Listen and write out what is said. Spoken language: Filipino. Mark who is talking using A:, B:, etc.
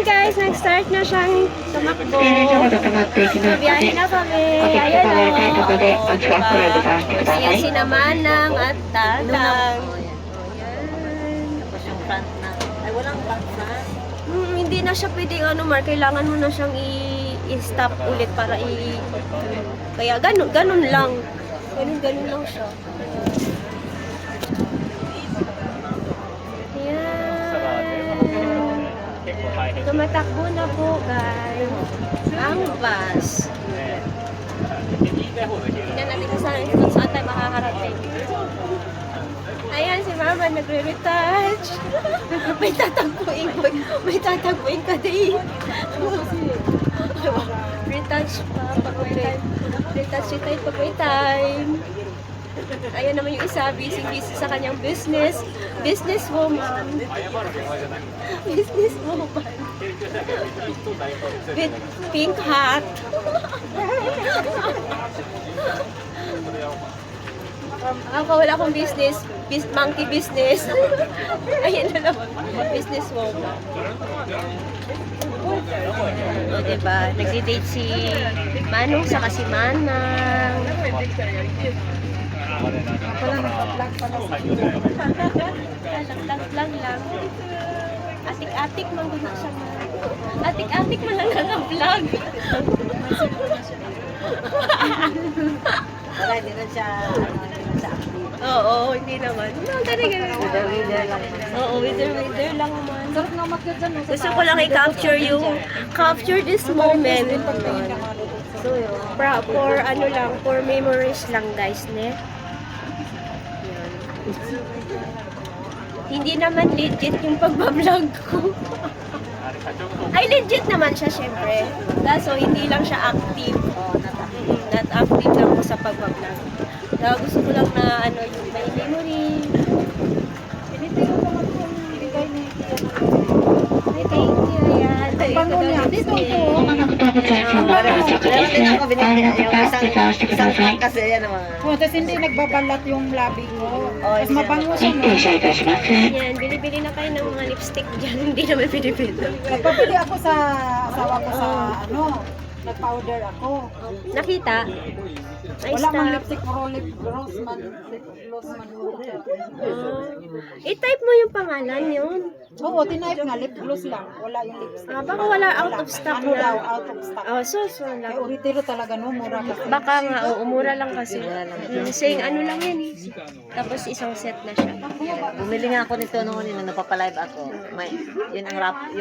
A: Ayan guys, nag-start na siyang tumakbo. Biyahe na kami. Ayan o. Diba? Ayan si Namanang at Tatang.
B: Tapos yung front na. Ay, walang back front.
A: Hindi na siya pwedeng Mar. Kailangan mo na siyang i-stop ulit para Kaya ganun lang. Ganun lang siya. Tumatakbo na po guys ang bus. Tingnan natin kung saan tayo makakarating. Ayan si Mama nagre-retouch. May tatagpuin ka din. Retouch pa pag may time. Retouch tayo pag may time. Ayan naman yung isa, busy sa kanyang business. Businesswoman. Businesswoman. With pink hat. Ako wala akong business. Monkey business. Ayan na naman. Businesswoman. O diba? Nagdi-date si Manong sa si Manang. Lang. Atik-atik man guna siya. Atik-atik man lang ang vlog.
B: Wala, hindi na siya
A: Oo, hindi naman. Oo, wither lang naman. Gusto ko lang capture this moment. For memories lang guys, ne? Hindi naman legit yung pagbablog ko. Ay, legit naman siya, syempre. Kaso, hindi lang siya active. Not active lang ko sa pagbablog. Kaya gusto ko lang na, yung may memory. Ay, thank you. Ayan.
B: bango niya. Dito po. Meron din ako binigyan yung isang pack kasi yan naman.
C: Oh, tapos hindi nagbabalat yung labi ko. Tapos mabango siya. No?
A: Yan, bili-bili na kayo ng mga lipstick dyan. Hindi naman pinipito.
C: Nagpapili ako sa asawa ko sa nag-powder ako.
A: Nakita? Ay,
C: Wala mang
A: stop.
C: lipstick, puro lip gloss man.
A: I-type mo yung pangalan yun.
C: Oo, tinipe nga, lip gloss lang. Wala yung lipstick.
A: Baka wala out of stock
C: Ano daw,
A: na.
C: out of stock.
A: So
C: Kaya
A: lang.
C: uritiro talaga, no? Mura kasi.
A: Baka nga, umura lang kasi. Saying ano lang yan eh. Tapos isang set na siya.
B: Bumili nga ako nito noon, napapalive ako. May, yun ang rap,